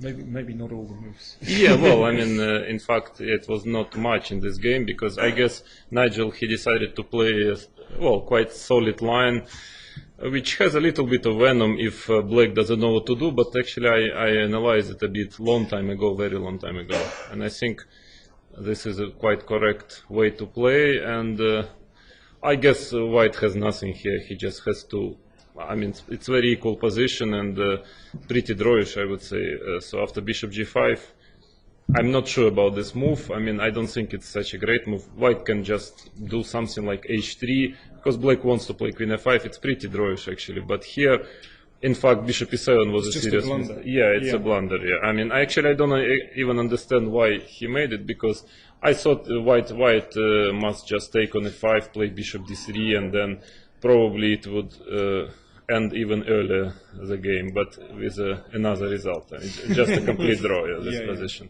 Maybe not all the moves. Yeah, well, I mean, in fact, it was not much in this game because I guess Nigel, he decided to play, well, quite solid line, which has a little bit of venom if Black doesn't know what to do, but actually I analyzed it a bit long time ago, very long time ago, and I think this is a quite correct way to play, and I guess White has nothing here, he just has to, I mean, it's very equal position and pretty drawish, I would say. So after bishop g5, I'm not sure about this move. I mean, I don't think it's such a great move. White can just do something like h3, because Black wants to play queen f5. It's pretty drawish, actually. But here, in fact, bishop e7 was a serious mistake. Yeah, it's a blunder, yeah. I mean, actually, I don't even understand why he made it, because I thought White must just take on e5, play bishop d3, and then probably it would end even earlier the game, but with another result. Just a complete draw, this position.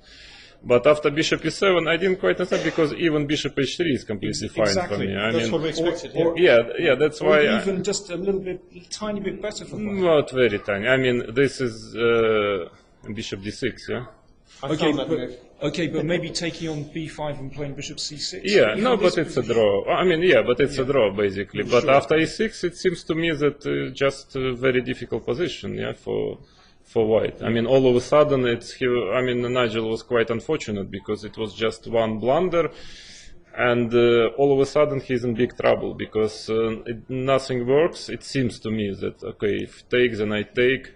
But after bishop e7, I didn't quite understand, because even bishop h3 is completely fine for me. I That's mean, what we expected. yeah, that's why. Even just a tiny bit better for White. Not very tiny. I mean, this is bishop d6, yeah. Okay, but maybe taking on b5 and playing bishop c6. Yeah, no, but it's a draw. I mean, yeah, but it's a draw basically. But after e6, it seems to me that just a very difficult position, yeah, for White. I mean, all of a sudden, Nigel was quite unfortunate because it was just one blunder, and all of a sudden he's in big trouble because nothing works. It seems to me that okay, if takes, then I take.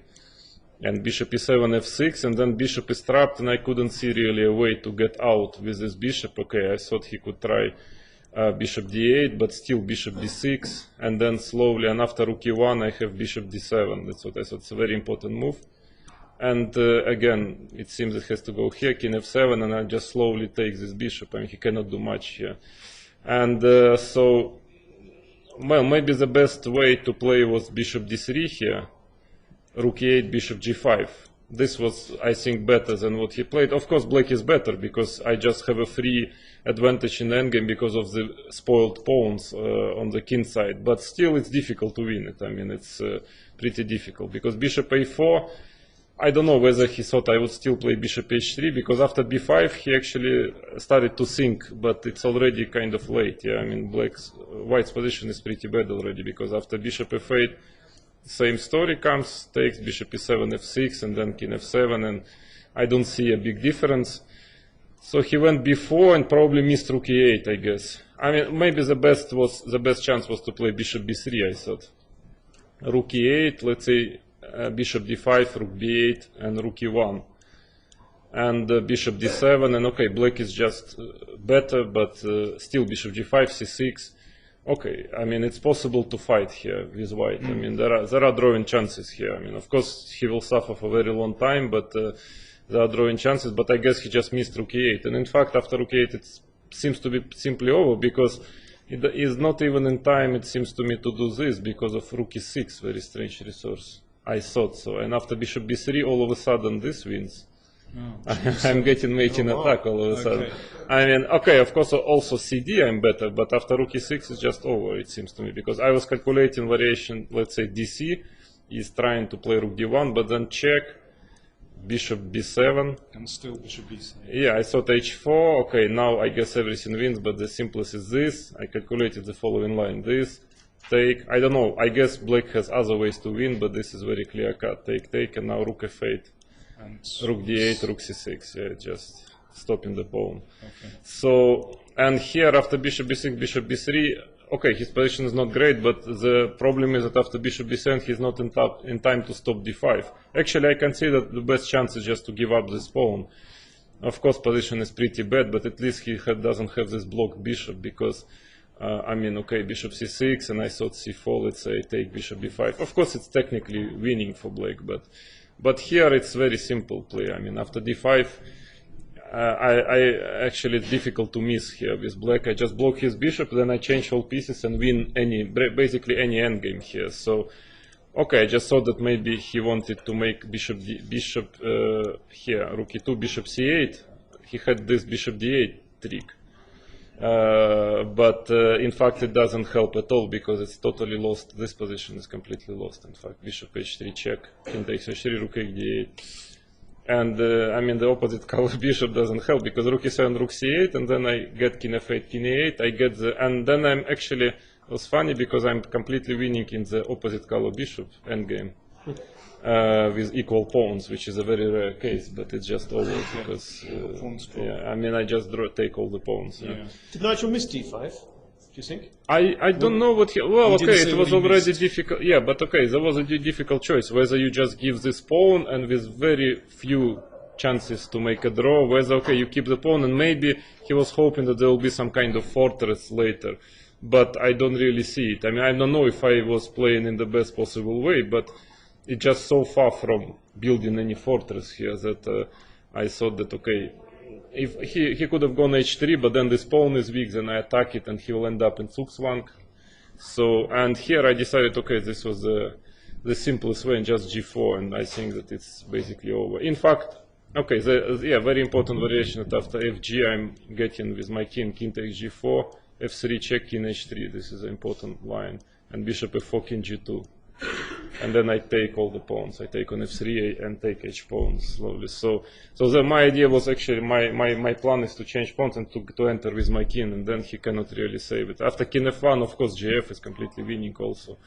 And bishop e7, f6, and then bishop is trapped, and I couldn't see really a way to get out with this bishop. Okay, I thought he could try bishop d8, but still bishop d6, and then slowly, and after rook e1, I have bishop d7. That's what I thought. It's a very important move. And again, it seems it has to go here, king f7, and I just slowly take this bishop. I mean, he cannot do much here. And so, well, maybe the best way to play was bishop d3 here. Rook e8, bishop g5. This was, I think, better than what he played. Of course, Black is better because I just have a free advantage in the endgame because of the spoiled pawns on the king side. But still, it's difficult to win it. I mean, it's pretty difficult because bishop a4, I don't know whether he thought I would still play bishop h3 because after b5, he actually started to think, but it's already kind of late. Yeah, I mean, White's position is pretty bad already because after bishop f8, same story comes, takes bishop e7, f6, and then king f7, and I don't see a big difference. So he went b4 and probably missed rook e8, I guess. I mean, maybe the best chance was to play bishop b3, I thought. Rook e8, let's say bishop d5, rook b8, and rook e1. And bishop d7, and okay, Black is just better, but still bishop g5, c6. Okay, I mean, it's possible to fight here with White. I mean, there are drawing chances here. I mean, of course, he will suffer for a very long time, but there are drawing chances. But I guess he just missed rook e8. And in fact, after rook e8, it seems to be simply over because it is not even in time, it seems to me, to do this because of rook e6, very strange resource. I thought so. And after bishop b3, all of a sudden, this wins. Oh, I'm getting mate in attack all of a sudden. I mean, okay, of course, also CD I'm better, but after rook e6 it's just over, it seems to me, because I was calculating variation, let's say DC is trying to play rook d1, but then check, bishop b7. And still bishop b7. Yeah, I thought h4, okay, now I guess everything wins, but the simplest is this. I calculated the following line, this, take, I don't know, I guess Black has other ways to win, but this is very clear cut, take, and now rook f8. And rook d8, rook c6, yeah, just stopping the pawn. Okay. So, and here after bishop b6, bishop b3, okay, his position is not great, but the problem is that after bishop b7, he's not in time to stop d5. Actually, I can see that the best chance is just to give up this pawn. Of course, position is pretty bad, but at least he doesn't have this blocked bishop, because, I mean, okay, bishop c6, and I thought c4, let's say, take bishop b5. Of course, it's technically winning for Black, but here it's very simple play. I mean, after d5, I actually, it's difficult to miss here with Black. I just block his bishop, then I change all pieces and win basically any endgame here. So, okay, I just thought that maybe he wanted to make bishop here, rook e2, bishop c8. He had this bishop d8 trick. But in fact it doesn't help at all because it's totally lost. This position is completely lost. In fact, bishop h3 check, king takes h3, rook d8. And I mean, the opposite color bishop doesn't help because rook e7, rook c8, and then I get king f8, king e8. I get and then I'm actually, it was funny because I'm completely winning in the opposite color bishop endgame with equal pawns, which is a very rare case, but it's just over because, yeah, I mean, I just take all the pawns. Yeah. Did Nigel miss d5? Do you think? I don't know what he. Well, okay, it was already missed. difficult. Yeah, but okay, there was a difficult choice whether you just give this pawn and with very few chances to make a draw, whether okay you keep the pawn and maybe he was hoping that there will be some kind of fortress later, but I don't really see it. I mean, I don't know if I was playing in the best possible way, but it's just so far from building any fortress here that I thought that okay. If he could have gone h3, but then this pawn is weak, then I attack it and he will end up in Zugzwang. So, and here I decided, okay, this was the simplest way, and just g4, and I think that it's basically over. In fact, okay, yeah, very important variation that after fg I'm getting with my king takes g4, f3 check, king h3, this is an important line, and bishop f4, king g2. And then I take all the pawns. I take on f3 and take h pawns slowly. So my idea was actually my plan is to change pawns and to enter with my king, and then he cannot really save it. After king f1, of course, gf is completely winning also.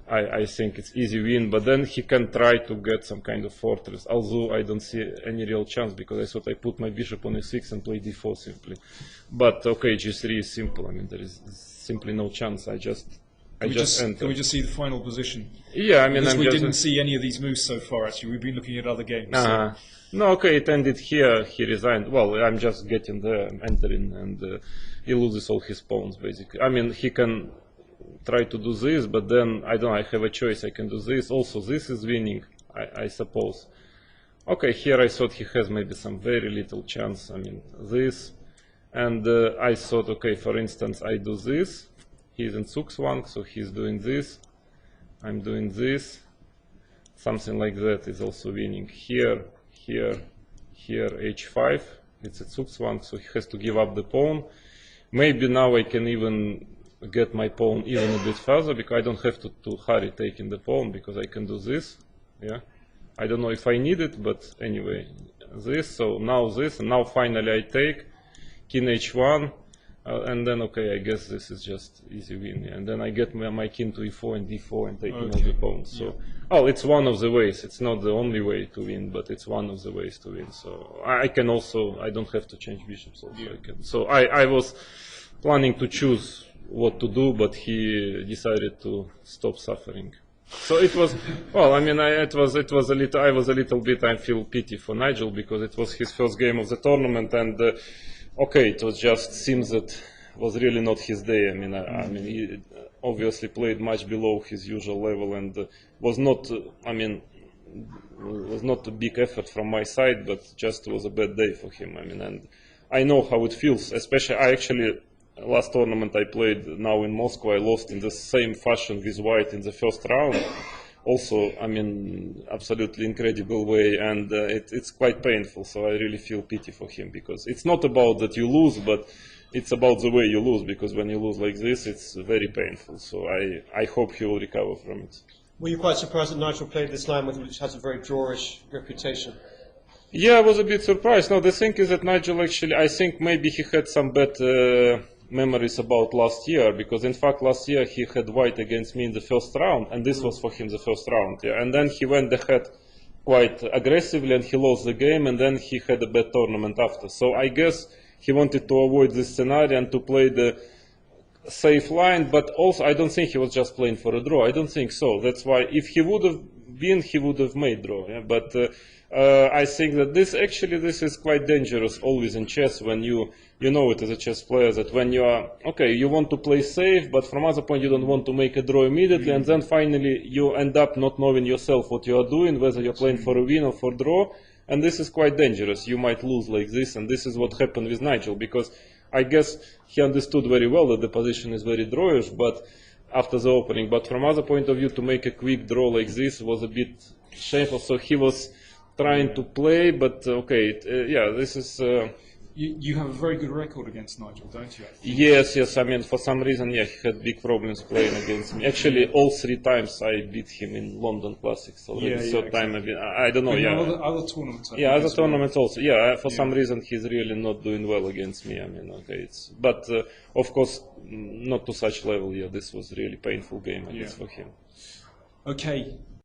I think it's easy win, but then he can try to get some kind of fortress. Although I don't see any real chance because I thought I put my bishop on e6 and play d4 simply. But okay, g3 is simple. I mean, there is simply no chance. Can we just see the final position? Yeah, I mean, because we didn't see any of these moves so far. Actually, we've been looking at other games. No, okay, it ended here. He resigned. Well, I'm just getting there, I'm entering, and he loses all his pawns basically. I mean, he can try to do this, but then I don't know. I have a choice. I can do this. Also, this is winning, I suppose. Okay, here I thought he has maybe some very little chance. I mean, this, and I thought, okay, for instance, I do this. He's in Zugzwang, so he's doing this. I'm doing this. Something like that is also winning. Here, h5. It's at Zugzwang, so he has to give up the pawn. Maybe now I can even get my pawn even a bit further because I don't have to hurry taking the pawn because I can do this. Yeah, I don't know if I need it, but anyway, this. So now this, and now finally I take king h1. And then, okay, I guess this is just easy win. Yeah. And then I get my king to e4 and d4 and taking all the pawns. So, oh, it's one of the ways. It's not the only way to win, but it's one of the ways to win. So I can also, I don't have to change bishops also. I can. So I was planning to choose what to do, but he decided to stop suffering. So it was, well, I mean, I was a little bit, I feel pity for Nigel because it was his first game of the tournament, and okay, it was just seems that was really not his day. I mean, he obviously played much below his usual level, and was not. I mean, was not a big effort from my side, but just was a bad day for him. I mean, and I know how it feels. Especially, I actually last tournament I played now in Moscow, I lost in the same fashion with white in the first round. Also, I mean, absolutely incredible way, and it's quite painful, so I really feel pity for him, because it's not about that you lose, but it's about the way you lose, because when you lose like this, it's very painful, so I hope he will recover from it. Were you quite surprised that Nigel played this line, which has a very drawish reputation? Yeah, I was a bit surprised. No, the thing is that Nigel actually, I think maybe he had some bad memories about last year, because in fact last year he had white against me in the first round, and this was for him the first round, yeah. And then he went ahead quite aggressively and he lost the game, and then he had a bad tournament after. So I guess he wanted to avoid this scenario and to play the safe line, but also I don't think he was just playing for a draw. I don't think so. That's why if he would have been, he would have made draw, yeah? But I think that this is quite dangerous always in chess, when you know it as a chess player, that when you are, okay, you want to play safe, but from other point you don't want to make a draw immediately, and then finally you end up not knowing yourself what you are doing, whether you're playing for a win or for draw, and this is quite dangerous. You might lose like this, and this is what happened with Nigel, because I guess he understood very well that the position is very drawish, but after the opening, but from other point of view, to make a quick draw like this was a bit shameful, so he was trying to play, but okay, yeah, this is You have a very good record against Nigel, don't you? Yes. I mean, for some reason, yeah, he had big problems playing against me. Actually, all 3 times I beat him in London Classics already. Yeah, Third time exactly. I don't know. But Yeah, other tournaments. I yeah, think, other as well. tournaments also. Yeah, for some reason he's really not doing well against me. I mean, okay, but of course not to such level. Yeah, this was really painful game, I guess, for him. Okay.